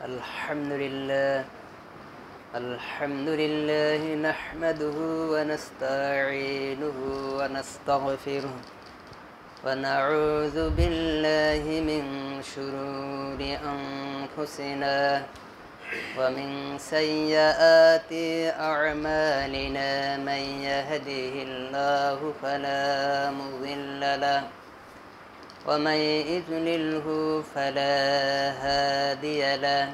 الحمد لله نحمده ونستعينه ونستغفره ونعوذ بالله من شرور أنفسنا ومن سيئات أعمالنا من يهده الله فلا مضل له ومن يضلله فلا هادي له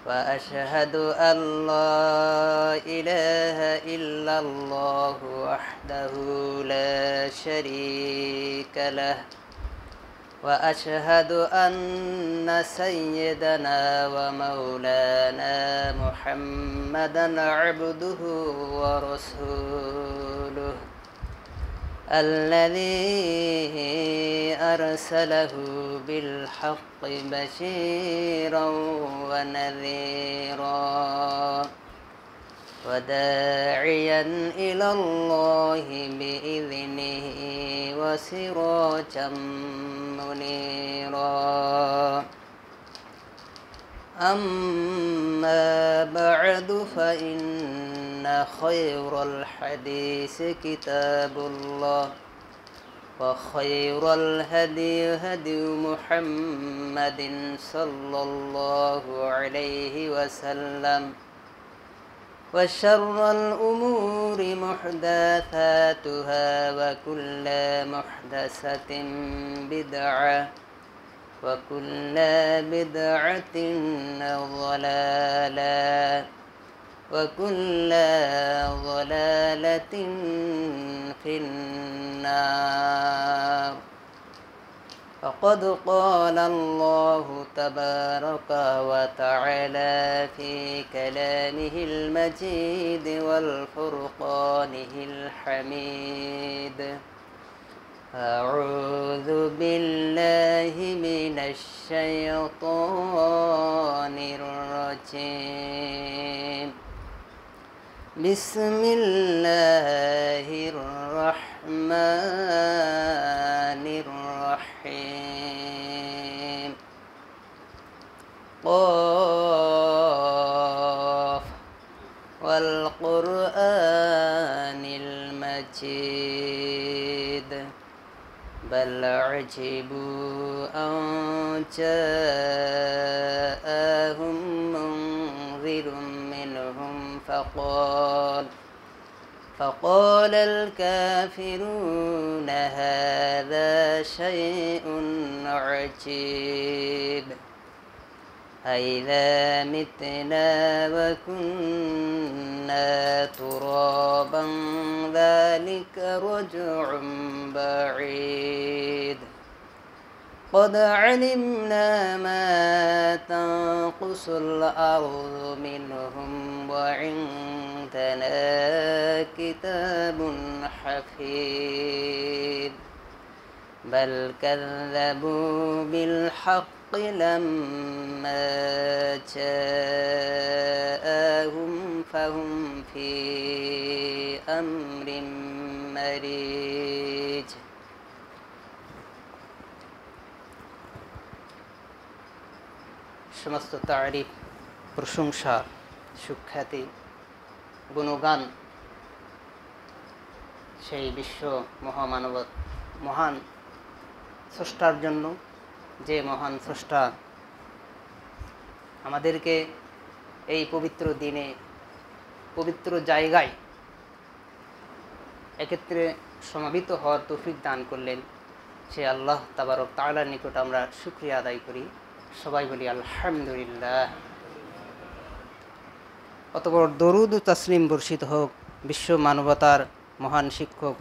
وأشهد أن لا إله إلا الله وحده لا شريك له وأشهد أن سيدنا ومولانا محمدا عبده ورسوله الذي أرسله بالحق بشيرا ونذيرا وداعيا إلى الله بإذنه وسراجا منيرا أما بعد فإن خير الحديث كتاب الله وخير الهدي هدي محمد صلى الله عليه وسلم وشر الأمور محدثاتها وكل محدثة بدعة وكل بدعة ضلالة وكل ضلالة في النار فقد قال الله تبارك وتعالى في كلامه المجيد والفرقانه الحميد أعوذ بالله من الشيطان الرجيم بسم الله الرحمن الرحيم قاف والقرآن المجيد بل عجبوا أن جاءهم منذر منهم فقال الكافرون هذا شيء عجيب أإذا متنا وكنا ترابا ذلك رجع بعيد قد علمنا ما تنقص الأرض منهم وعندنا كتاب حفيظ بل كذبوا بالحق لما جاءهم فهم في أمر مريج সমস্ত তারিফ প্রশংসা সুখ্যাতি গুণগান সেই বিশ্ব মহান স্রষ্টার জন্য, যে মহান স্রষ্টা আমাদেরকে এই পবিত্র দিনে পবিত্র জায়গায় একত্রে সমাবেত হওয়ার তৌফিক দান করলেন। সে আল্লাহ তাবারক তাআলার নিকট আমরা শুকরিয়া আদায় করি। সবাই বলি আলহামদুলিল্লাহ। অতঃপর দরুদ ও তাসলিম বর্ষিত হোক বিশ্ব মানবতার মহান শিক্ষক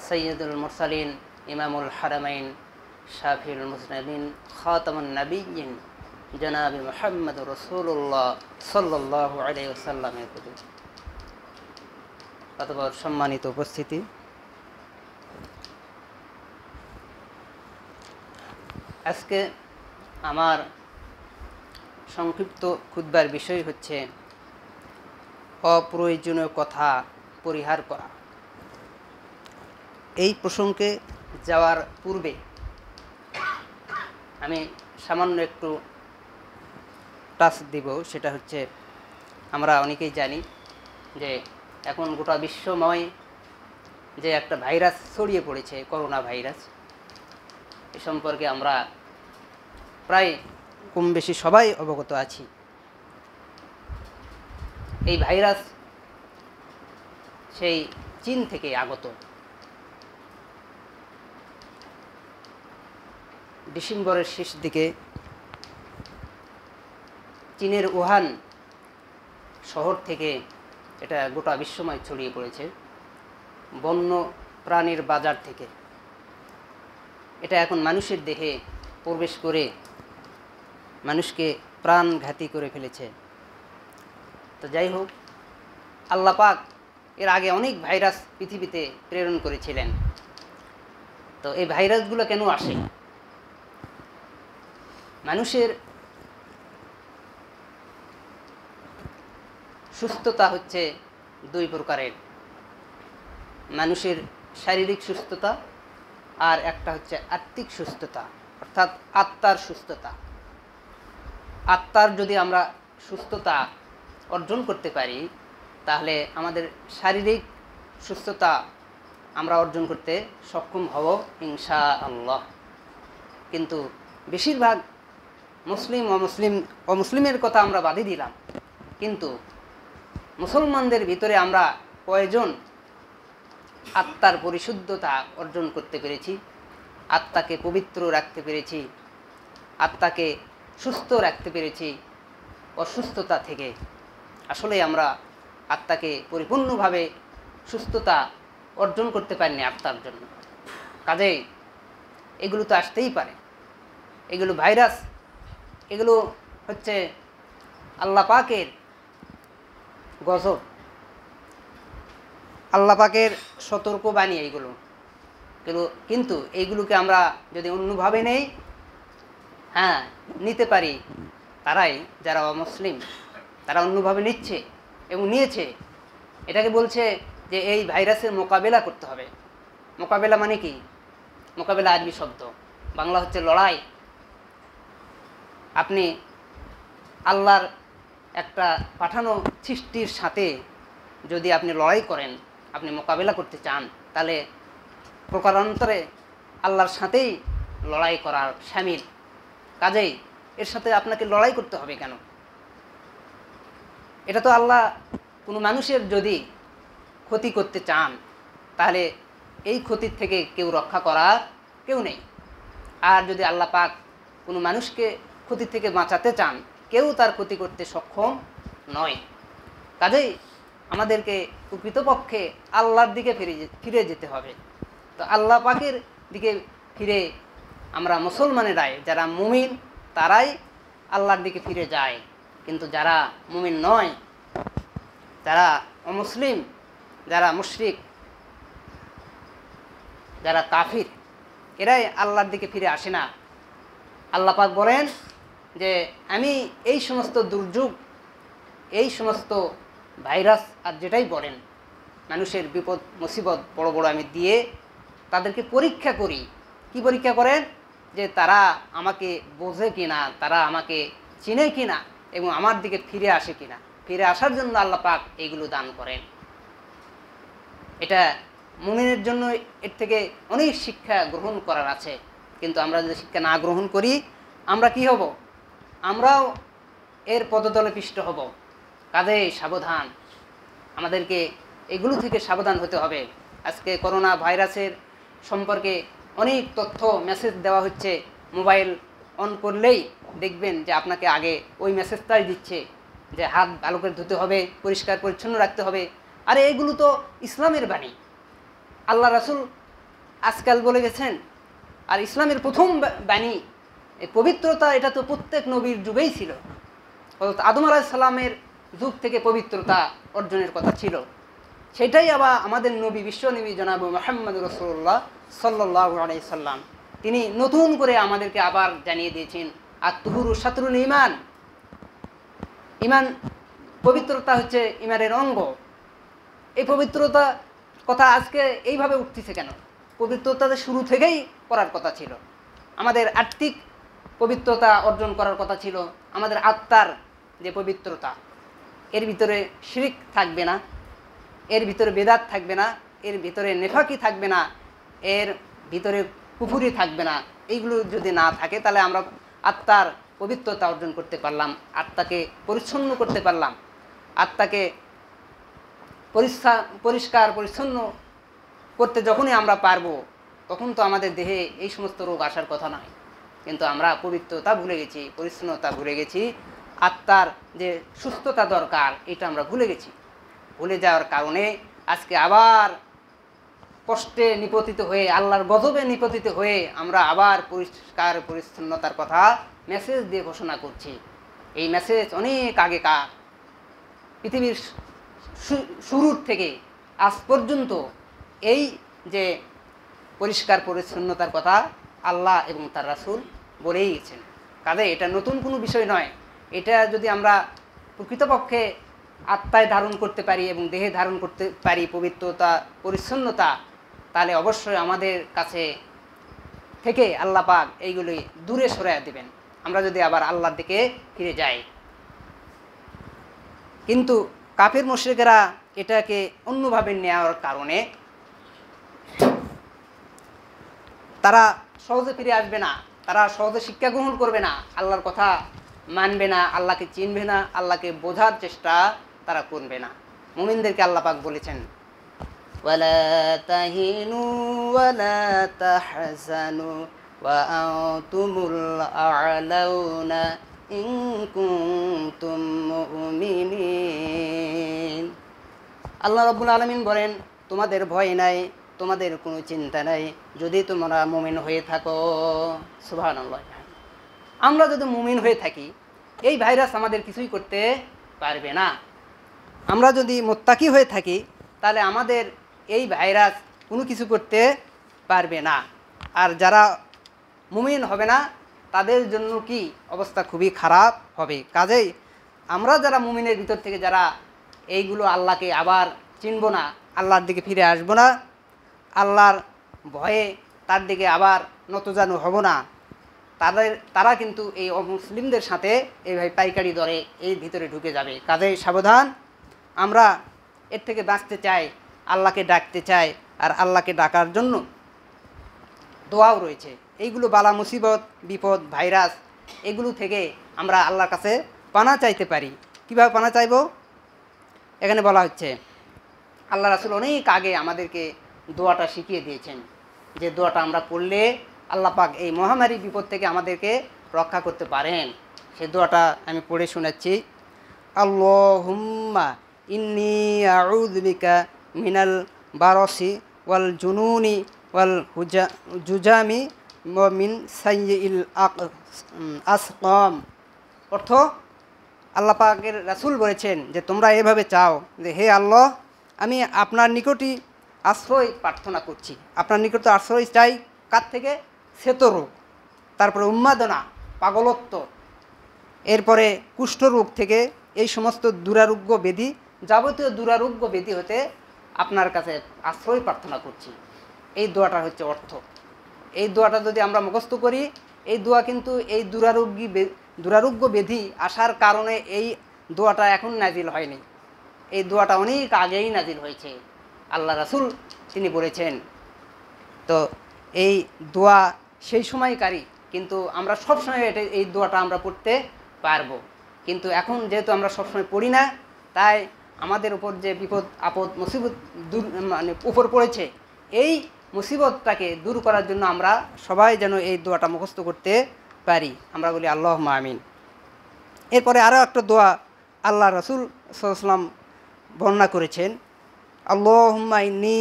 সৈয়দুল মুরসালিন ইমামুল হারামাইন শাফিউল মুজনিবিন খাতামুন নবিয়্যিন জনাব মুহাম্মদ রাসূলুল্লাহ সাল্লাল্লাহু আলাইহি ওয়াসাল্লামের প্রতি। অতঃপর সম্মানিত উপস্থিতি, আজকে আমার সংক্ষিপ্ত খুতবার বিষয় হচ্ছে অপ্রয়োজনীয় কথা পরিহার করা। এই প্রসঙ্গে যাওয়ার পূর্বে আমি সামান্য একটু টাচ দিব সেটা হচ্ছে, আমরা অনেকেই জানি যে এখন গোটা বিশ্বময় যে একটা ভাইরাস ছড়িয়ে পড়েছে, করোনা ভাইরাস, এ সম্পর্কে আমরা প্রায় কম বেশি সবাই অবগত আছি। এই ভাইরাস সেই চীন থেকে আগত। ডিসেম্বরের শেষ দিকে চীনের উহান শহর থেকে এটা গোটা বিশ্বময় ছড়িয়ে পড়েছে, বন্য প্রাণীর বাজার থেকে। এটা এখন মানুষের দেহে প্রবেশ করে মানুষকে প্রাণঘাতী করে ফেলেছে। তো যাই হোক, আল্লাহ পাক এর আগে অনেক ভাইরাস পৃথিবীতে প্রেরণ করেছিলেন। তো এই ভাইরাসগুলো কেন আসে? মানুষের সুস্থতা হচ্ছে দুই প্রকারের, মানুষের শারীরিক সুস্থতা আর একটা হচ্ছে আত্মিক সুস্থতা, অর্থাৎ আত্মার সুস্থতা। আত্মার যদি আমরা সুস্থতা অর্জন করতে পারি তাহলে আমাদের শারীরিক সুস্থতা আমরা অর্জন করতে সক্ষম হব ইনশাআল্লাহ। কিন্তু বেশিরভাগ মুসলিম অমুসলিমের কথা আমরা বাদই দিলাম, কিন্তু মুসলমানদের ভিতরে আমরা কয়জন আত্মার পরিশুদ্ধতা অর্জন করতে পেরেছি, আত্মাকে পবিত্র রাখতে পেরেছি, আত্মাকে সুস্থ রাখতে পেরেছি অসুস্থতা থেকে? আসলে আমরা আত্মাকে পরিপূর্ণভাবে সুস্থতা অর্জন করতে পারিনি আত্মার জন্য। কাজেই এগুলো তো আসতেই পারে, এগুলো ভাইরাস, এগুলো হচ্ছে আল্লাহ পাকের গজব, আল্লাহ পাকের সতর্কবাণী এইগুলো। কিন্তু এইগুলোকে আমরা যদি অন্যভাবে নেই, হ্যাঁ নিতে পারি, তারাই যারা অমুসলিম তারা অন্যভাবে নিচ্ছে এবং নিয়েছে। এটাকে বলছে যে এই ভাইরাসের মোকাবেলা করতে হবে। মোকাবেলা মানে কি? মোকাবেলা আরবি শব্দ, বাংলা হচ্ছে লড়াই। আপনি আল্লাহর একটা পাঠানো সৃষ্টির সাথে যদি আপনি লড়াই করেন, আপনি মোকাবেলা করতে চান, তাহলে প্রকারান্তরে আল্লাহর সাথেই লড়াই করার শামিল। কাজেই এর সাথে আপনাকে লড়াই করতে হবে কেন? এটা তো আল্লাহ কোনো মানুষের যদি ক্ষতি করতে চান তাহলে এই ক্ষতির থেকে কেউ রক্ষা করার কেউ নেই। আর যদি আল্লাহ পাক কোনো মানুষকে ক্ষতি থেকে বাঁচাতে চান, কেউ তার ক্ষতি করতে সক্ষম নয়। কাজেই আমাদেরকে প্রকৃতপক্ষে আল্লাহর দিকে ফিরে যেতে হবে। তো আল্লাহ পাকের দিকে ফিরে আমরা মুসলমানেরাই, যারা মুমিন তারাই আল্লাহর দিকে ফিরে যায়। কিন্তু যারা মুমিন নয়, যারা অমুসলিম, যারা মুশরিক, যারা কাফির, এরাই আল্লাহর দিকে ফিরে আসে না। আল্লাহ পাক বলেন যে আমি এই সমস্ত দুর্যোগ, এই সমস্ত ভাইরাস আর যেটাই বলেন, মানুষের বিপদ মুসিবত বড় বড় আমি দিয়ে তাদেরকে পরীক্ষা করি। কি পরীক্ষা করেন? যে তারা আমাকে বোঝে কিনা, তারা আমাকে চিনে কিনা এবং আমার দিকে ফিরে আসে কিনা। ফিরে আসার জন্য আল্লাহ পাক এইগুলো দান করেন। এটা মুমিনের জন্য এর থেকে অনেক শিক্ষা গ্রহণ করার আছে। কিন্তু আমরা যদি শিক্ষা না গ্রহণ করি, আমরা কি হব? আমরাও এর পদতলে পিষ্ট হব। কাজেই সাবধান, আমাদেরকে এগুলো থেকে সাবধান হতে হবে। আজকে করোনা ভাইরাসের সম্পর্কে অনেক তথ্য মেসেজ দেওয়া হচ্ছে। মোবাইল অন করলেই দেখবেন যে আপনাকে আগে ওই মেসেজটাই দিচ্ছে যে হাত ভালো করে ধুতে হবে, পরিষ্কার পরিচ্ছন্ন রাখতে হবে। আরে এগুলো তো ইসলামের বাণী, আল্লাহ রাসূল আজকাল বলে গেছেন। আর ইসলামের প্রথম বাণী, এই পবিত্রতা, এটা তো প্রত্যেক নবীর যুগেই ছিল। হযরত আদম আলাইহিস সালামের যুগ থেকে পবিত্রতা অর্জনের কথা ছিল। সেটাই আবার আমাদের নবী, বিশ্ব নবী জনাব মুহাম্মদ রাসূলুল্লাহ সাল্লাল্লাহু আলাইহি সাল্লাম, তিনি নতুন করে আমাদেরকে আবার জানিয়ে দিয়েছেন আত-তুহুরু শাতরুল ঈমান। ঈমান, পবিত্রতা হচ্ছে ঈমানের অঙ্গ। এই পবিত্রতা কথা আজকে এইভাবে উঠতেছে কেন? পবিত্রতা শুরু থেকেই করার কথা ছিল। আমাদের আত্মিক পবিত্রতা অর্জন করার কথা ছিল, আমাদের আত্মার যে পবিত্রতা, এর ভিতরে শিরিক থাকবে না, এর ভিতরে বেদাত থাকবে না, এর ভিতরে নেফাকি থাকবে না, এর ভিতরে কুফুরি থাকবে না, এইগুলো যদি না থাকে তাহলে আমরা আত্মার পবিত্রতা অর্জন করতে পারলাম, আত্মাকে পরিচ্ছন্ন করতে পারলাম। আত্মাকে পরিষ্কার পরিচ্ছন্ন করতে যখনই আমরা পারবো তখন তো আমাদের দেহে এই সমস্ত রোগ আসার কথা নয়। কিন্তু আমরা পবিত্রতা ভুলে গেছি, পরিচ্ছন্নতা ভুলে গেছি, আত্মার যে সুস্থতা দরকার এটা আমরা ভুলে গেছি। ভুলে যাওয়ার কারণে আজকে আবার কষ্টে নিপতিত হয়ে, আল্লাহর গজবে নিপতিত হয়ে আমরা আবার পরিষ্কার পরিচ্ছন্নতার কথা মেসেজ দিয়ে ঘোষণা করছি। এই মেসেজ অনেক আগেকার, পৃথিবীর শুরুর থেকে আজ পর্যন্ত এই যে পরিষ্কার পরিচ্ছন্নতার কথা আল্লাহ এবং তার রাসূল বলেই গেছেন। কাজে এটা নতুন কোনো বিষয় নয়। এটা যদি আমরা প্রকৃতপক্ষে আত্মায় ধারণ করতে পারি এবং দেহে ধারণ করতে পারি পবিত্রতা পরিচ্ছন্নতা, তাহলে অবশ্যই আমাদের কাছে থেকে আল্লাহ পাক এইগুলি দূরে সরাইয়া দেবেন, আমরা যদি আবার আল্লাহর দিকে ফিরে যাই। কিন্তু কাফির মুশরিকেরা এটাকে অন্যভাবে নেওয়ার কারণে তারা সহজে ফিরে আসবে না, তারা সহজে শিক্ষা গ্রহণ করবে না, আল্লাহর কথা মানবে না, আল্লাহকে চিনবে না, আল্লাহকে বোঝার চেষ্টা তারা করবে না। মুমিনদেরকে আল্লাহ পাক বলেছেন, ওয়ালা তাহিনু ওয়ালা তাহজানু ওয়া আনতুমুল আ'লাউনা ইন কুনতুম মুমিনিন। আল্লাহ রাব্বুল আলামিন বলেন, তোমাদের ভয় নাই, তোমাদের কোনো চিন্তা নাই যদি তোমরা মুমিন হয়ে থাকো। সুবহানাল্লাহ। আমরা যদি মুমিন হয়ে থাকি এই ভাইরাস আমাদের কিছুই করতে পারবে না। আমরা যদি মুত্তাকি হয়ে থাকি তাহলে আমাদের এই ভাইরাস কোনো কিছু করতে পারবে না। আর যারা মুমিন হবে না তাদের জন্য কি অবস্থা খুবই খারাপ হবে। কাজেই আমরা যারা মুমিনের ভিতর থেকে যারা এইগুলো আল্লাহকে আবার চিনব না, আল্লাহর দিকে ফিরে আসব না, আল্লাহর ভয়ে তার দিকে আবার নতজানু হব না, তারা কিন্তু এই অমুসলিমদের সাথে এইভাবে পাইকারি দরে এই ভিতরে ঢুকে যাবে। কাজেই সাবধান, আমরা এর থেকে বাঁচতে চাই, আল্লাহকে ডাকতে চাই, আর আল্লাহকে ডাকার জন্য দোয়াও রয়েছে। এইগুলো বালা মুসিবত বিপদ ভাইরাস এগুলো থেকে আমরা আল্লাহর কাছে পানা চাইতে পারি। কীভাবে পানা চাইব? এখানে বলা হচ্ছে আল্লাহ রাসূল অনেক আগে আমাদেরকে দোয়াটা শিখিয়ে দিয়েছেন, যে দোয়াটা আমরা পড়লে আল্লাহ পাক এই মহামারী বিপদ থেকে আমাদেরকে রক্ষা করতে পারেন। সেই দোয়াটা আমি পড়ে শোনাচ্ছি। আল্লাহুম্মা ইন্নী আউযু বিকা মিনাল বারসি ওয়াল জুনুনি ওয়াল জুজামি ওয়া মিন সাইয়্যিল আসকাম। অর্থ, আল্লাহ পাকের রাসূল বলেছেন যে তোমরা এভাবে চাও যে হে আল্লাহ, আমি আপনার নিকটই আশ্রয় প্রার্থনা করছি, আপনার নিকট আশ্রয় চাই কার থেকে? শ্বেত রোগ, তারপরে উন্মাদনা, পাগলত্ব, এরপরে কুষ্ঠরোগ থেকে, এই সমস্ত দুরারোগ্য ব্যাধি, যাবতীয় দুরারোগ্য ব্যাধি হতে আপনার কাছে আশ্রয় প্রার্থনা করছি। এই দোয়াটা হচ্ছে অর্থ। এই দোয়াটা যদি আমরা মুখস্থ করি, এই দোয়া কিন্তু এই দুরারোগ্য ব্যাধি আসার কারণে এই দোয়াটা এখন নাজিল হয়নি, এই দোয়াটা অনেক আগেই নাজিল হয়েছে। আল্লাহ রাসূল তিনি বলেছেন। তো এই দোয়া সেই সময়কারী, কিন্তু আমরা সবসময় এই দোয়াটা আমরা পড়তে পারবো। কিন্তু এখন যেহেতু আমরা সবসময় পড়ি না, তাই আমাদের উপর যে বিপদ আপদ মুসিবত উপর পড়েছে, এই মুসিবতটাকে দূর করার জন্য আমরা সবাই যেন এই দোয়াটা মুখস্থ করতে পারি। আমরা বলি আল্লাহুম্মা আমিন। এরপরে আরও একটা দোয়া আল্লাহ রাসূল সাল্লাল্লাহু আলাইহি ওয়াসাল্লাম বর্ণনা করেছেন। আল্লাহুম্মা ইন্নী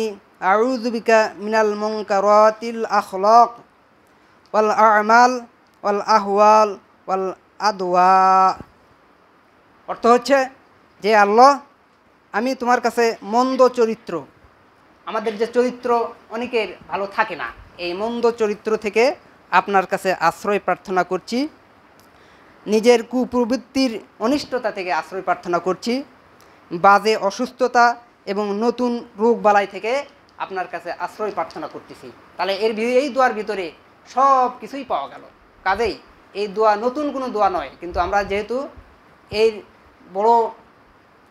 আউযু বিকা মিনাল মুনকারাতিল আখলাক ওয়াল আমাল ওয়াল আহওয়াল ওয়াল আদওয়া। অর্থ হচ্ছে যে আল্লাহ, আমি তোমার কাছে মন্দ চরিত্র, আমাদের যে চরিত্র অনেকের ভালো থাকে না, এই মন্দ চরিত্র থেকে আপনার কাছে আশ্রয় প্রার্থনা করছি, নিজের কুপ্রবৃত্তির অনিষ্টতা থেকে আশ্রয় প্রার্থনা করছি, বাজে অসুস্থতা এবং নতুন রোগ বালাই থেকে আপনার কাছে আশ্রয় প্রার্থনা করতেছি। তাহলে এই দোয়ার ভিতরে সব কিছুই পাওয়া গেল। কাজেই এই দোয়া নতুন কোনো দোয়া নয়, কিন্তু আমরা যেহেতু এই বড়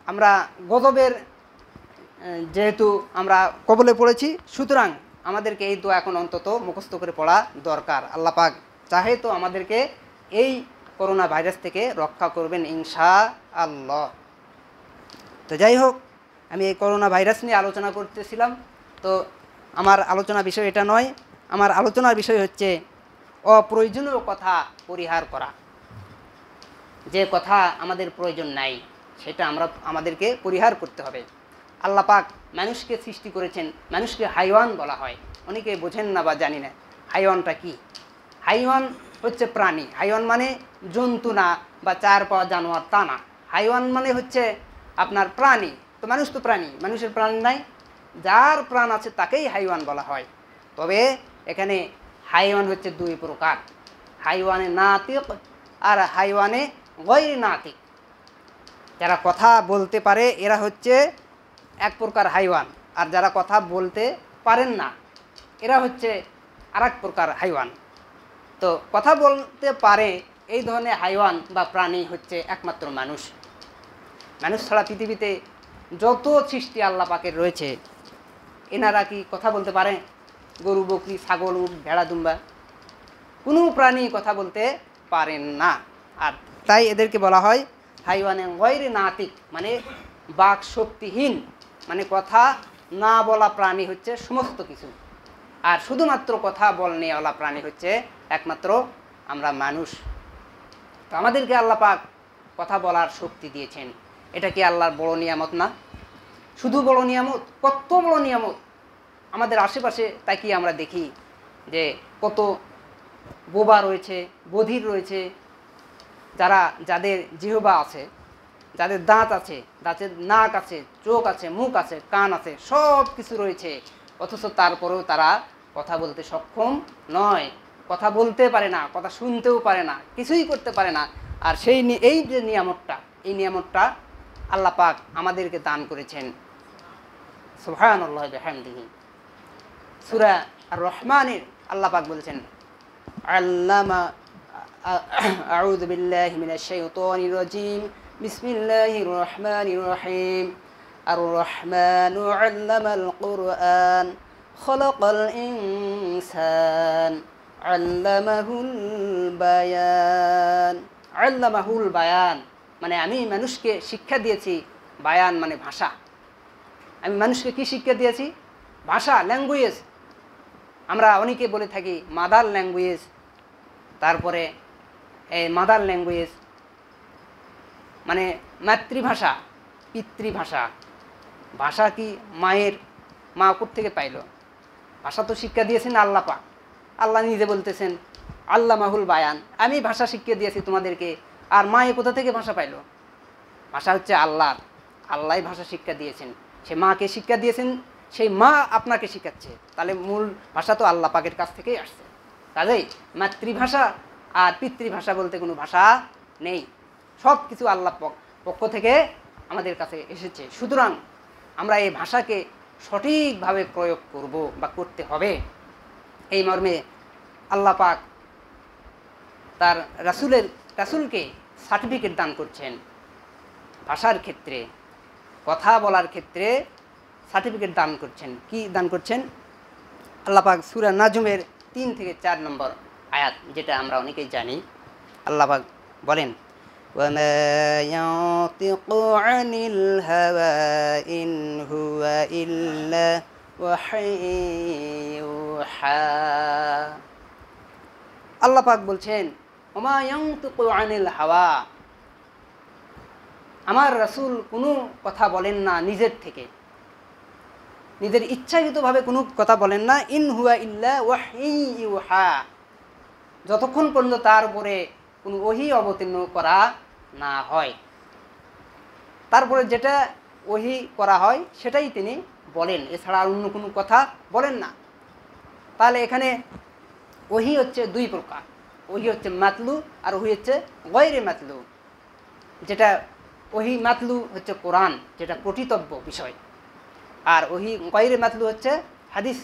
আমরা গজবের যেহেতু আমরা কবলে পড়েছি, সুতরাং আমাদেরকে এই দোয়া এখন অন্তত মুখস্থ করে পড়া দরকার। আল্লাহ পাক চাহে তো আমাদেরকে এই করোনা ভাইরাস থেকে রক্ষা করবেন ইনশাআল্লাহ। তো যাই হোক, আমি এই করোনা ভাইরাস নিয়ে আলোচনা করতেছিলাম। তো আমার আলোচনা বিষয় এটা নয়, আমার আলোচনার বিষয় হচ্ছে অপ্রয়োজনীয় কথা পরিহার করা। যে কথা আমাদের প্রয়োজন নাই সেটা আমাদেরকে পরিহার করতে হবে। আল্লাহ পাক মানুষকে সৃষ্টি করেছেন, মানুষকে হাইওয়ান বলা হয়। অনেকে বোঝেন না বা জানি না হাইওয়ানটা কি। হাইওয়ান হচ্ছে প্রাণী। হাইওয়ান মানে জন্তু না বা চার পাওয়া জানোয়ার, তা না। হাইওয়ান মানে হচ্ছে আপনার প্রাণী। তো মানুষ তো প্রাণী, মানুষের প্রাণ নাই, যার প্রাণ আছে তাকেই হাইওয়ান বলা হয়। তবে এখানে হাইওয়ান হচ্ছে দুই প্রকার, হাইওয়ানে নাতিক আর হাইওয়ানে গৈর নাতিক। যারা কথা বলতে পারে এরা হচ্ছে এক প্রকার হাইওয়ান, আর যারা কথা বলতে পারেন না এরা হচ্ছে আর এক প্রকার হাইওয়ান। তো কথা বলতে পারে এই ধরনের হাইওয়ান বা প্রাণী হচ্ছে একমাত্র মানুষ। মানুষ ছাড়া পৃথিবীতে যত সৃষ্টি আল্লাহ পাকের রয়েছে, এনারা কি কথা বলতে পারে? গরু, বকরি, ছাগল, উট, ভেড়া, দুম্বা, কোনো প্রাণী কথা বলতে পারেন না। আর তাই এদেরকে বলা হয় হাইওয়ানে গৈর নাতিক, মানে বাক শক্তিহীন, মানে কথা না বলা প্রাণী হচ্ছে সমস্ত কিছু। আর শুধুমাত্র কথা বলনেওয়ালা প্রাণী হচ্ছে একমাত্র আমরা মানুষ। তো আমাদেরকে আল্লাহ পাক কথা বলার শক্তি দিয়েছেন, এটা কি আল্লাহর বড় নিয়ামত না? শুধু বড় নিয়ামত, কত বড় নিয়ামত। আমাদের আশেপাশে তাকিয়ে আমরা দেখি যে কত বোবা রয়েছে, বধির রয়েছে, যাদের জিহ্বা আছে, যাদের দাঁত আছে, দাঁতের নাক আছে, চোখ আছে, মুখ আছে, কান আছে, সব কিছু রয়েছে, অথচ তারপরেও তারা কথা বলতে সক্ষম নয়, কথা বলতে পারে না, কথা শুনতেও পারে না, কিছুই করতে পারে না। আর এই যে নিয়ামতটা, এই নিয়ামতটা আল্লাহ পাক আমাদেরকে দান করেছেন। সুবহানাল্লাহি ওয়া বিহামদিহি। সূরা আর রহমানের আল্লাহ পাক বলেছেন, আল্লামা আউযু বিল্লাহি মিনাশ শাইতানির রাজীম, বিসমিল্লাহির রহমানির রহিম। আর রহমানু আল্লামাল কুরআন, খলাকাল ইনসান, আল্লামাহুল বায়ান। আল্লামাহুল বায়ান মানে আমি মানুষকে শিক্ষা দিয়েছি। বায়ান মানে ভাষা। আমি মানুষকে কি শিক্ষা দিয়েছি? ভাষা, ল্যাঙ্গুয়েজ। আমরা অনেকে বলে থাকি মাদার ল্যাঙ্গুয়েজ, তারপরে এই মাদার ল্যাঙ্গুয়েজ মানে মাতৃভাষা, পিতৃভাষা। ভাষা কি মা কোত্থেকে পাইল? ভাষা তো শিক্ষা দিয়েছেন আল্লাহ পাক। আল্লাহ নিজে বলতেছেন আল্লামাহুল বায়ান, আমি ভাষা শিক্ষা দিয়েছি তোমাদেরকে। আর মা কোথা থেকে ভাষা পাইল? ভাষা হচ্ছে আল্লাহ, আল্লাহই ভাষা শিক্ষা দিয়েছেন। সে মাকে শিক্ষা দিয়েছেন, সেই মা আপনাকে শিখাচ্ছে। তাহলে মূল ভাষা তো আল্লাহ পাকের কাছ থেকেই আসছে। কাজেই মাতৃভাষা আর পিতৃভাষা বলতে কোনো ভাষা নেই, সব কিছু আল্লাহ পক্ষ থেকে আমাদের কাছে এসেছে। সুতরাং আমরা এই ভাষাকে সঠিকভাবে প্রয়োগ করব বা করতে হবে। এই মর্মে আল্লাহ পাক তার রাসূলকে সার্টিফিকেট দান করছেন। ভাষার ক্ষেত্রে, কথা বলার ক্ষেত্রে সার্টিফিকেট দান করছেন। কি দান করছেন? আল্লাহ পাক সূরা নাজমের 3 থেকে 4 নম্বর আয়াত, যেটা আমরা অনেকেই জানি। আল্লাহ পাক বলেন, ওয়ামা ইয়ানতিকু আনিল হাওয়া ইন হুয়া ইল্লা ওয়াহয়ুহা। আল্লাহ পাক বলছেন, ওমা ইয়ানতিকু আনিল হাওয়া, আমার রাসূল কোনো কথা বলেন না নিজের থেকে, নিজের ইচ্ছাকৃতভাবে কোনো কথা বলেন না। ইন হুয়া ইল্লা ওয়াহয়ুহা, যতক্ষণ পর্যন্ত তার উপরে কোনো ওহী অবতীর্ণ করা না হয়। তারপরে যেটা ওহী করা হয় সেটাই তিনি বলেন, এছাড়া অন্য কোনো কথা বলেন না। তাহলে এখানে ওহী হচ্ছে দুই প্রকার, ওহী হচ্ছে মাতলু আর ওহী হচ্ছে গৈরে মাতলু। যেটা ওহী মাতলু হচ্ছে কোরআন, যেটা পঠিতব্য বিষয়, আর ওহী গৈরে মাতলু হচ্ছে হাদিস।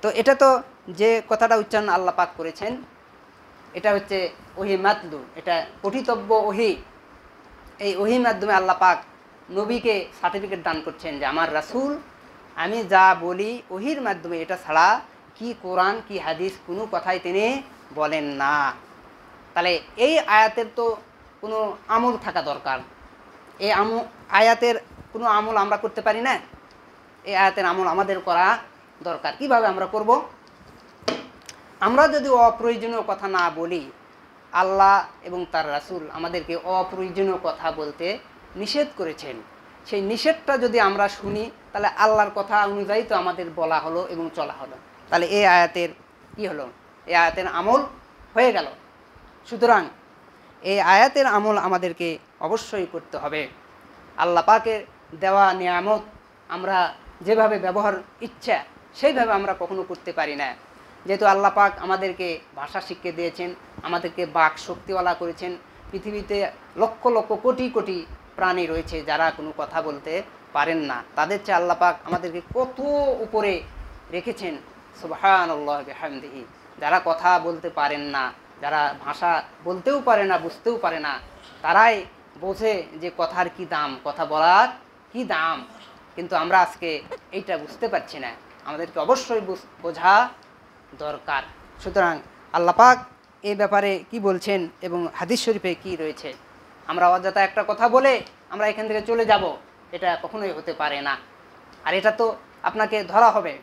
তো এটা তো যে কথাটা উচ্চারণ আল্লাহ পাক করেছেন এটা হচ্ছে ওহী মাতলু, এটা পঠিতব্য ওহী। এই ওহির মাধ্যমে আল্লাহ পাক নবীকে সার্টিফিকেট দান করছেন যে আমার রাসূল আমি যা বলি ওহির মাধ্যমে, এটা ছাড়া কি কোরআন কি হাদিস কোনো কথাই তিনি বলেন না। তাহলে এই আয়াতের তো কোনো আমল থাকা দরকার। এই আয়াতের কোনো আমল আমরা করতে পারি না। এই আয়াতের আমল আমাদের করা দরকার। কিভাবে আমরা করব? আমরা যদি অপ্রয়োজনীয় কথা না বলি, আল্লাহ এবং তার রাসূল আমাদেরকে অপ্রয়োজনীয় কথা বলতে নিষেধ করেছেন। সেই নিষেধটা যদি আমরা শুনি, তাহলে আল্লাহর কথা অনুযায়ী তো আমাদের বলা হলো এবং চলা হলো। তাহলে এই আয়াতের কি হলো? এই আয়াতের আমল হয়ে গেল। সুতরাং এই আয়াতের আমল আমাদেরকে অবশ্যই করতে হবে। আল্লাহ পাকের দেওয়া নিয়ামত আমরা যেভাবে ব্যবহার ইচ্ছা সেইভাবে আমরা কখনো করতে পারি না। যেহেতু আল্লাহ পাক আমাদেরকে ভাষা শিক্ষা দিয়েছেন, আমাদেরকে বাক শক্তিওয়ালা করেছেন। পৃথিবীতে লক্ষ লক্ষ কোটি কোটি প্রাণী রয়েছে যারা কোনো কথা বলতে পারেন না। তাদের চেয়ে আল্লাহ পাক আমাদেরকে কত উপরে রেখেছেন, সুবহানাল্লাহি ওয়া বিহামদিহি। যারা কথা বলতে পারেন না, যারা ভাষা বলতেও পারে না, বুঝতেও পারে না, তারাই বোঝে যে কথার কি দাম, কথা বলার কি দাম। কিন্তু আমরা আজকে এইটা বুঝতে পারছি না। আমাদেরকে অবশ্যই বোঝা দরকার। সুতরাং আল্লাহ পাক এই ব্যাপারে কি বলছেন এবং হাদিস শরীফে কি রয়েছে, আমরা অযথা একটা কথা বলে আমরা এখান থেকে চলে যাব, এটা কখনোই হতে পারে না। আর এটা তো আপনাকে ধরা হবে।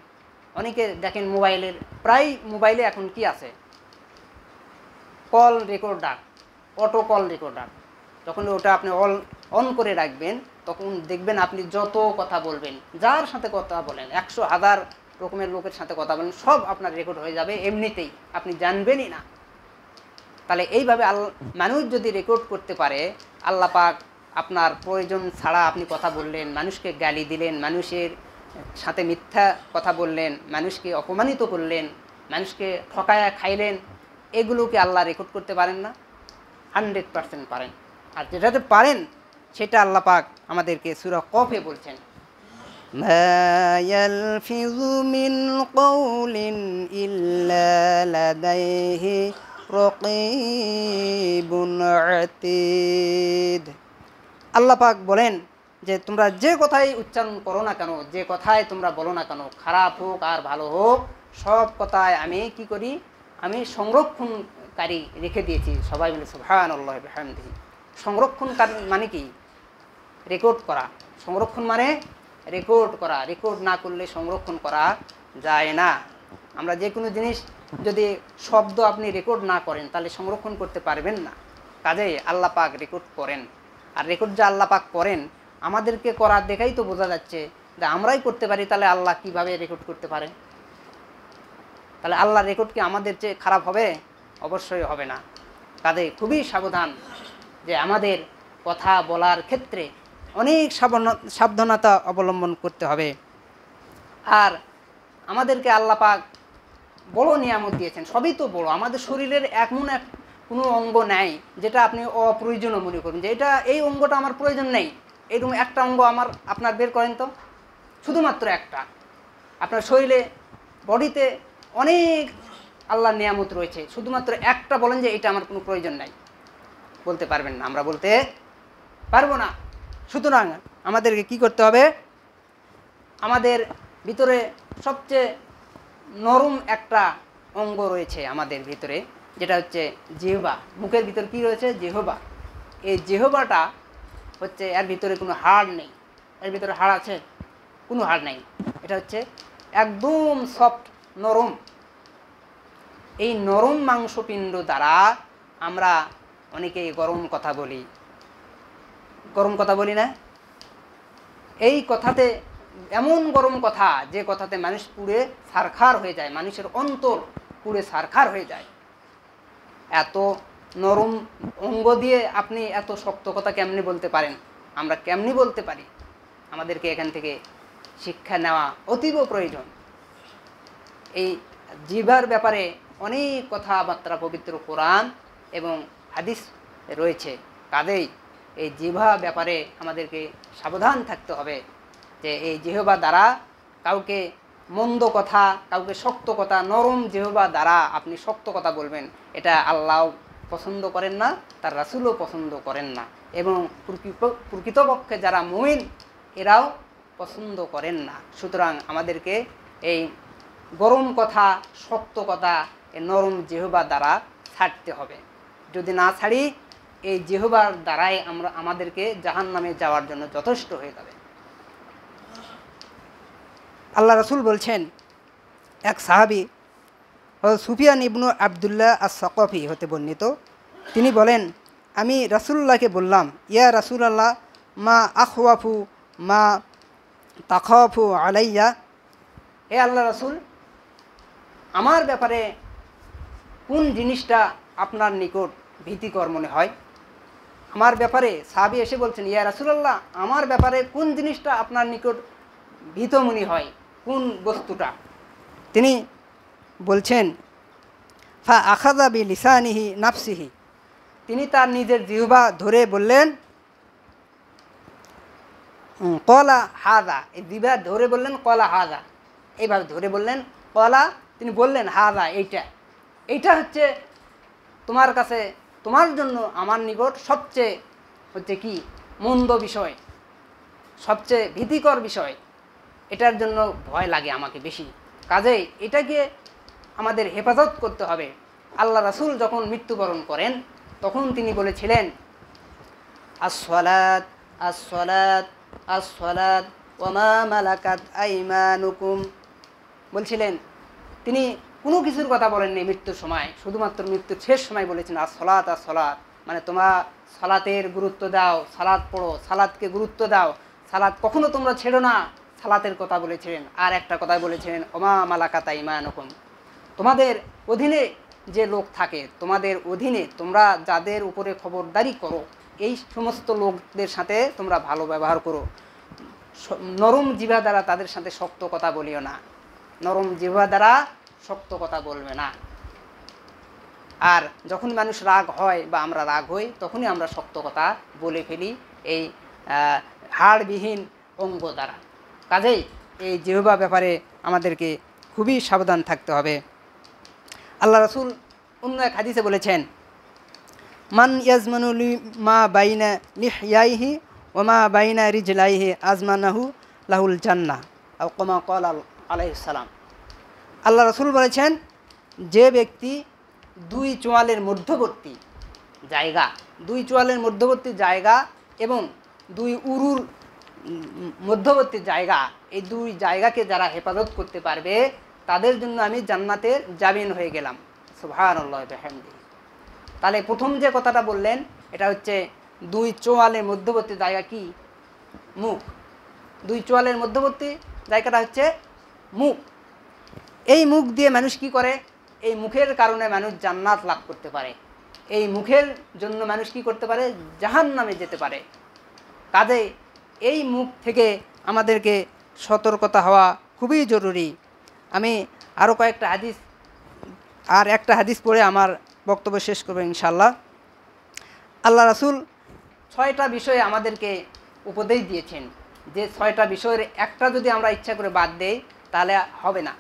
অনেকে দেখেন মোবাইলের, প্রায় মোবাইলে এখন কি আছে, call recorder, auto call recorder. যখন ওটা আপনি অন করে রাখবেন, তখন দেখবেন আপনি যত কথা বলবেন, যার সাথে কথা বলেন, 100,000 রকমের লোকের সাথে কথা বলেন, সব আপনার রেকর্ড হয়ে যাবে এমনিতেই, আপনি জানবেনই না। তাহলে এইভাবে মানুষ যদি রেকর্ড করতে পারে, আল্লাহ পাক আপনার প্রয়োজন ছাড়া আপনি কথা বললেন, মানুষকে গালি দিলেন, মানুষের সাথে মিথ্যা কথা বললেন, মানুষকে অপমানিত করলেন, মানুষকে ঠকায়া খাইলেন, এগুলোকে আল্লাহ রেকর্ড করতে পারেন না? 100% পারেন। আর যেটাতে পারেন সেটা আল্লাহ পাক আমাদেরকে সূরা কফে বলছেন, মা ইয়ালফিযু মিন কওলিন ইল্লা লাদাইহি রাকীবুন আতীদ। আল্লাহ পাক বলেন যে তোমরা যে কথাই উচ্চারণ করো না কেন, যে কথাই তোমরা বলো না কেন, খারাপ হোক আর ভালো হোক, সব কথায় আমি কি করি? আমি সংরক্ষণকারী রেখে দিয়েছি। সবাই মিলে সুবহানাল্লাহি ওয়া বিহামদিহি। সংরক্ষণকারী মানে কি? রেকর্ড করা। সংরক্ষণ মানে রেকর্ড করা। রেকর্ড না করলে সংরক্ষণ করা যায় না। আমরা যে কোনো জিনিস যদি শব্দ আপনি রেকর্ড না করেন, তাহলে সংরক্ষণ করতে পারবেন না। কাজেই আল্লাহ পাক রেকর্ড করেন। আর রেকর্ড যে আল্লাহ পাক করেন, আমাদেরকে করার দেখাই তো বোঝা যাচ্ছে যে আমরাই করতে পারি, তাহলে আল্লাহ কিভাবে রেকর্ড করতে পারেন? তাহলে আল্লাহ রেকর্ড কি আমাদের চেয়ে খারাপ হবে? অবশ্যই হবে না। কাজেই খুবই সাবধান যে আমাদের কথা বলার ক্ষেত্রে অনেক সাবধানতা অবলম্বন করতে হবে। আর আমাদেরকে আল্লাহ পাক বড় নিয়ামত দিয়েছেন, সবই তো বড়। আমাদের শরীরের এমন এক কোনো অঙ্গ নাই যেটা আপনি অপ্রয়োজনীয় মনে করুন, যে এটা এই অঙ্গটা আমার প্রয়োজন নেই। এরকম একটা অঙ্গ আপনার বের করেন তো, শুধুমাত্র একটা। আপনার শরীরে বডিতে অনেক আল্লাহর নিয়ামত রয়েছে, শুধুমাত্র একটা বলেন যে এটা আমার কোনো প্রয়োজন নাই, বলতে পারবেন না। আমরা বলতে পারবো না। সুতরাং আমাদেরকে কি করতে হবে? আমাদের ভিতরে সবচেয়ে নরম একটা অঙ্গ রয়েছে আমাদের ভিতরে, যেটা হচ্ছে জিহ্বা। মুখের ভিতর কি রয়েছে? জিহ্বা। এই জিহ্বাটা হচ্ছে, এর ভিতরে কোনো হাড় নেই। এর ভিতরে হাড় আছে? কোনো হাড় নেই। এটা হচ্ছে একদম সফট, নরম। এই নরম মাংসপিণ্ড দ্বারা আমরা অনেকেই গরম কথা বলি। গরম কথা বলি না? এই কথাতে এমন গরম কথা, যে কথাতে মানুষ পুড়ে ছারখার হয়ে যায়, মানুষের অন্তর পুড়ে ছারখার হয়ে যায়। এত নরম অঙ্গ দিয়ে আপনি এত শক্ত কথা কেমনি বলতে পারেন? আমরা কেমনি বলতে পারি? আমাদেরকে এখান থেকে শিক্ষা নেওয়া অতীব প্রয়োজন। এই জিহ্বার ব্যাপারে অনেক কথাবার্তা পবিত্র কোরআন এবং হাদিস রয়েছে। কাজেই এই জিহ্বা ব্যাপারে আমাদেরকে সাবধান থাকতে হবে যে এই জিহ্বা দ্বারা কাউকে মন্দ কথা, কাউকে শক্ত কথা, নরম জিহ্বা দ্বারা আপনি শক্ত কথা বলবেন, এটা আল্লাহ পছন্দ করেন না, তার রাসূলও পছন্দ করেন না, এবং প্রকৃতপক্ষে যারা মুমিন এরাও পছন্দ করেন না। সুতরাং আমাদেরকে এই গরম কথা, শক্ত কথা, এই নরম জিহ্বা দ্বারা ছাড়তে হবে। যদি না ছাড়ি, এই জিহ্বার দ্বারাই আমাদেরকে জাহান্নামে যাওয়ার জন্য যথেষ্ট হয়ে যাবে। আল্লাহ রাসূল বলছেন, এক সাহাবী সুফিয়ান ইবনু আবদুল্লাহ আস-সাকাফি হতে বর্ণিত, তিনি বলেন, আমি রাসূলুল্লাহকে বললাম, ইয়া রাসূলুল্লাহ, মা আখওয়াফু মা তাখাফু আলাইয়া, হে আল্লাহ রাসূল, আমার ব্যাপারে কোন জিনিসটা আপনার নিকট ভীতিকর মনে হয়? আমার ব্যাপারে সাহাবী এসে বলছেন, ইয়া রাসূলুল্লাহ, আমার ব্যাপারে কোন জিনিসটা আপনার নিকট ভীত মনে হয়, কোন বস্তুটা? তিনি বলছেন, ফা আখাযা বি লিসানিহি নাফসিহি, তিনি তার নিজের জিহ্বা ধরে বললেন, কলা হাযা, এই জিহ্বা ধরে বললেন কলা হাযা, এইভাবে ধরে বললেন কলা, তিনি বললেন হাযা, এইটা হচ্ছে তোমার কাছে, তোমার জন্য আমার নিকট সবচেয়ে হচ্ছে কি মন্দ বিষয়, সবচেয়ে ভীতিকর বিষয়, এটার জন্য ভয় লাগে আমাকে বেশি, কাজেই এটাকে আমাদের হেফাজত করতে হবে। আল্লাহ রাসূল যখন মৃত্যুবরণ করেন তখন তিনি বলেছিলেন, আস-সালাত আস-সালাত আস-সালাত ওয়া মা মালাকাত আইমানুকুম, বলছিলেন। তিনি কোনো কিছুর কথা বলেননি মৃত্যুর সময়, শুধুমাত্র মৃত্যুর শেষ সময় বলেছেন আস-সালাত আস-সালাত, মানে তোমরা সালাতের গুরুত্ব দাও, সালাত পড়ো, সালাতকে গুরুত্ব দাও, সালাত কখনো তোমরা ছেড়ো না, সালাতের কথা বলেছিলেন। আর একটা কথা বলেছিলেন, ওমা মালাকাত আইমানুকুম, তোমাদের অধীনে যে লোক থাকে, তোমাদের অধীনে তোমরা যাদের উপরে খবরদারি করো, এই সমস্ত লোকদের সাথে তোমরা ভালো ব্যবহার করো, নরম জিহ্বা দ্বারা তাদের সাথে শক্ত কথা বলিও না, নরম জিহ্বা দ্বারা শক্ত কথা বলবে না। আর যখন মানুষ রাগ হয় বা আমরা রাগ হই, তখনই আমরা শক্ত কথা বলে ফেলি এই হাড়বিহীন অঙ্গ দ্বারা। কাজেই এই জিহ্বা ব্যাপারে আমাদেরকে খুবই সাবধান থাকতে হবে। আল্লাহ রাসূল অন্য এক হাদিসে বলেছেন, মান ইয়াজমানু মা বাইনা লিহইয়াইহি ওয়া মা বাইনা রিজলাইহি আজমানাহু লাহুল জান্নাহ আও কামা ক্বালা আলাইহিস সালাম। আল্লাহ রাসূল বলেছেন, যে ব্যক্তি দুই চোয়ালের মধ্যবর্তী জায়গা, দুই চোয়ালের মধ্যবর্তী জায়গা এবং দুই উরুর মধ্যবর্তী জায়গা, এই দুই জায়গাকে যারা হেফাজত করতে পারবে তাদের জন্য আমি জান্নাতের জামিন হয়ে গেলাম। সুবহানাল্লাহ ওয়া বিহামদিহি। তাহলে প্রথম যে কথাটা বললেন এটা হচ্ছে দুই চোয়ালের মধ্যবর্তী জায়গা কি? মুখ। দুই চোয়ালের মধ্যবর্তী জায়গাটা হচ্ছে মুখ। এই মুখ দিয়ে মানুষ কি করে? এই মুখের কারণে মানুষ জান্নাত লাভ করতে পারে, এই মুখের জন্য মানুষ কি করতে পারে? জাহান্নামে যেতে পারে। কাজে এই মুখ থেকে আমাদেরকে সতর্কতা হওয়া খুবই জরুরি। আমি আরও কয়েকটা হাদিস, আর একটা হাদিস পড়ে আমার বক্তব্য শেষ করব ইনশাআল্লাহ। আল্লাহ রাসূল 6টা বিষয়ে আমাদেরকে উপদেশ দিয়েছেন, যে 6টা বিষয়ের একটা যদি আমরা ইচ্ছা করে বাদ দেই তাহলে হবে না।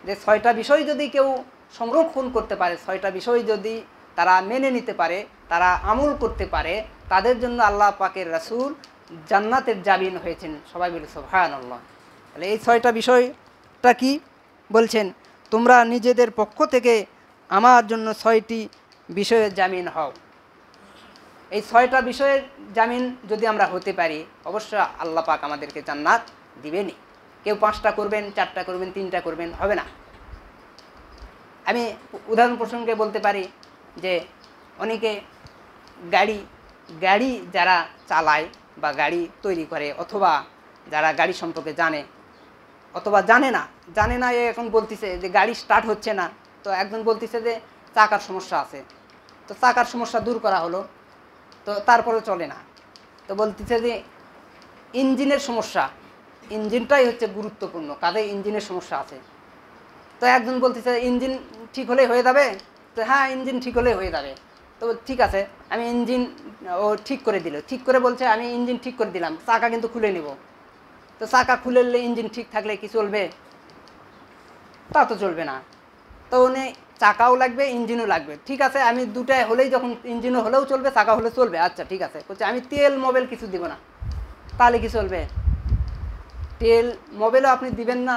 যে 6টা বিষয় যদি কেউ সংরক্ষণ করতে পারে, 6টা বিষয় যদি তারা মেনে নিতে পারে, তারা আমল করতে পারে, তাদের জন্য আল্লাহ পাকের রাসূল জান্নাতের জামিন হয়েছেন। সবাই বলে সুবহানাল্লাহ। তাহলে এই 6টা বিষয়টা কি বলছেন? তোমরা নিজেদের পক্ষ থেকে আমার জন্য 6টি বিষয়ের জামিন হও। এই 6টা বিষয়ের জামিন যদি আমরা হতে পারি, অবশ্যই আল্লাহ পাক আমাদেরকে জান্নাত দিবেনই। কেউ 5টা করবেন, 4টা করবেন, 3টা করবেন, হবে না। আমি উদাহরণ প্রসঙ্গে বলতে পারি যে অনেকে গাড়ি যারা চালায় বা গাড়ি তৈরি করে, অথবা যারা গাড়ি সম্পর্কে জানে অথবা জানে না, এখন বলতেছে যে গাড়ি স্টার্ট হচ্ছে না, তো একজন বলতেছে যে চাকার সমস্যা আছে, তো চাকার সমস্যা দূর করা হলো, তো তারপরে চলে না, তো বলতেছে যে ইঞ্জিনের সমস্যা, ইঞ্জিনটাই হচ্ছে গুরুত্বপূর্ণ, কাজে ইঞ্জিনের সমস্যা আছে। তো একজন বলতেছে ইঞ্জিন ঠিক হলেই হয়ে যাবে, তো হ্যাঁ ইঞ্জিন ঠিক হলেই হয়ে যাবে, তো ঠিক আছে আমি ইঞ্জিন ও ঠিক করে দিল, ঠিক করে বলছে আমি ইঞ্জিন ঠিক করে দিলাম, চাকা কিন্তু খুলে নেব। তো চাকা খুলে নিলে ইঞ্জিন ঠিক থাকলে কি চলবে? তা তো চলবে না। তো উনি চাকাও লাগবে, ইঞ্জিনও লাগবে। ঠিক আছে, আমি দুটাই হলেই, যখন ইঞ্জিনও হলেও চলবে, চাকা হলে চলবে, আচ্ছা ঠিক আছে। বলছে আমি তেল মোবিল কিছু দিব না, তাহলে কি চলবে? তেল মোবিলও আপনি দিবেন না,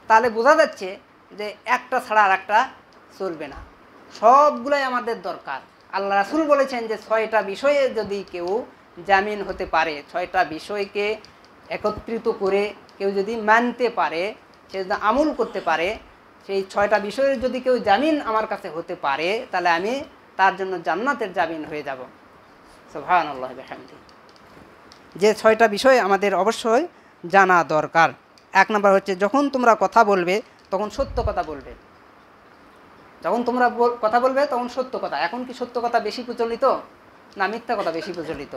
তাহলে বোঝা যাচ্ছে যে একটা ছাড়া আর একটা চলবে না। সবগুলোই আমাদের দরকার। আল্লাহ রাসূল বলেছেন যে 6টা বিষয়ে যদি কেউ জামিন হতে পারে, 6টা বিষয়কে একত্রিত করে কেউ যদি মানতে পারে, সে যদি আমল করতে পারে, সেই 6টা বিষয়ের যদি কেউ জামিন আমার কাছে হতে পারে, তাহলে আমি তার জন্য জান্নাতের জামিন হয়ে যাব। সুবহানাল্লাহি ওয়া বিহামদিহি। যে 6টা বিষয় আমাদের অবশ্যই জানা দরকার। 1 নম্বর হচ্ছে, যখন তোমরা কথা বলবে তখন সত্য কথা বলবে। যখন তোমরা কথা বলবে তখন সত্য কথা। এখন কি সত্য কথা বেশি প্রচলিত না মিথ্যা কথা বেশি প্রচলিত?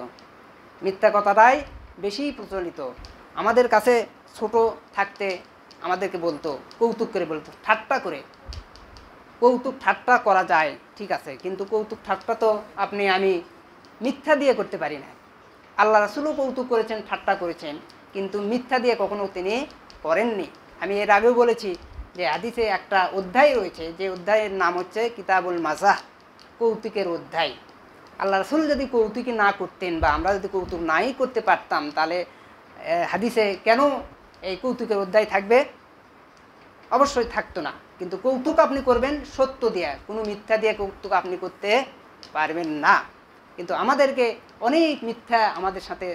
মিথ্যা কথাটাই বেশি প্রচলিত। আমাদের কাছে ছোট থাকতে আমাদেরকে বলতো, কৌতুক করে বলতো, ঠাট্টা করে। কৌতুক ঠাট্টা করা যায়, ঠিক আছে, কিন্তু কৌতুক ঠাট্টা তো আপনি আমি মিথ্যা দিয়ে করতে পারি না। আল্লাহ রাসূলও কৌতুক করেছেন, ঠাট্টা করেছেন, কিন্তু মিথ্যা দিয়ে কখনো তিনি করেননি। আমি এর আগেও বলেছি যে হাদিসে একটা অধ্যায় রয়েছে, যে অধ্যায়ের নাম হচ্ছে কিতাবুল মাজাহ, কৌতুকের অধ্যায়। আল্লাহ রাসূল যদি কৌতুক না করতেন বা আমরা যদি কৌতুক নাই করতে পারতাম, তাহলে হাদিসে কেন এই কৌতুকের অধ্যায় থাকবে? অবশ্যই থাকতো না। কিন্তু কৌতুক আপনি করবেন সত্য দিয়ে, কোনো মিথ্যা দিয়ে কৌতুক আপনি করতে পারবেন না। কিন্তু আমাদেরকে অনেক মিথ্যা আমাদের সাথে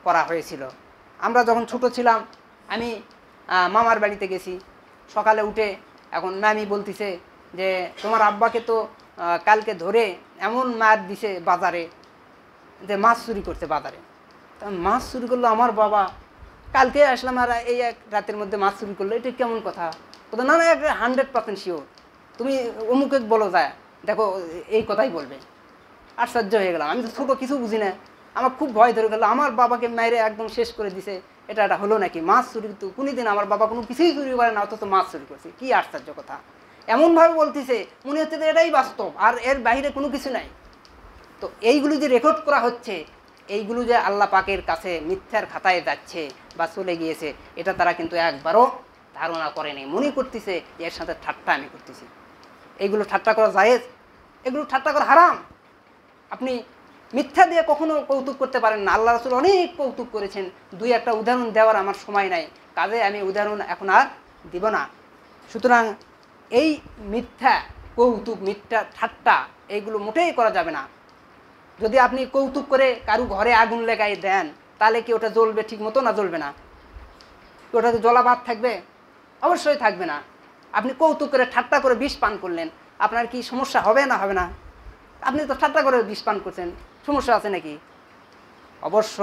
করা হয়েছিল। আমরা যখন ছোট ছিলাম, আমি মামার বাড়িতে গেছি, সকালে উঠে এখন ম্যামি বলতিছে যে তোমার আব্বাকে তো কালকে ধরে এমন মার দিছে বাজারে, যে মাছ চুরি করছে বাজারে। তা মাছ চুরি করলো আমার বাবা, কালকে আসলাম আর এই এক রাতের মধ্যে মাছ চুরি করলো, এটা কেমন কথা? বলতো না না, 100% শিওর, তুমি অমুকে বলো যায়, দেখো এই কথাই বলবে। আশ্চর্য হয়ে গেলাম, আমি তো ছোটো, কিছু বুঝি না, আমার খুব ভয় ধরে গেলো। আমার বাবাকে মেরে একদম শেষ করে দিছে, এটা হলো নাকি? মাছ চুরি তো কোনোদিন আমার বাবা কোনো কিছুই চুরি করে না, অথচ মাছ চুরি করছে, কি আশ্চর্য কথা! এমনভাবে বলতেছে মনে হচ্ছে যে এটাই বাস্তব, আর এর বাইরে কোনো কিছু নাই। তো এইগুলো যে রেকর্ড করা হচ্ছে, এইগুলো যে আল্লাহ পাকের কাছে মিথ্যার খাতায় যাচ্ছে বা চলে গিয়েছে, এটা তারা কিন্তু একবারও ধারণা করেনি। মনে করতেছে এর সাথে ঠাট্টা আমি করতেছি। এইগুলো ঠাট্টা করা জায়েজ? এগুলো ঠাট্টা করা হারাম। আপনি মিথ্যা দিয়ে কখনো কৌতুক করতে পারেন না। আল্লাহ রাসূল অনেক কৌতুক করেছেন, 2-1টা উদাহরণ দেওয়ার আমার সময় নাই, কাজে আমি উদাহরণ এখন আর দিব না। সুতরাং এই মিথ্যা কৌতুক, মিথ্যা ঠাট্টা, এইগুলো মোটেই করা যাবে না। যদি আপনি কৌতুক করে কারু ঘরে আগুন লাগাই দেন, তাহলে কি ওটা জ্বলবে ঠিক মতো না জ্বলবে না? ওটাতে জ্বলা ভাব থাকবে? অবশ্যই থাকবে না। আপনি কৌতুক করে ঠাট্টা করে বিষ পান করলেন, আপনার কি সমস্যা হবে না হবে না? আপনি তো ঠাট্টা করে বিষ পান করছেন, সমস্যা আছে নাকি? অবশ্যই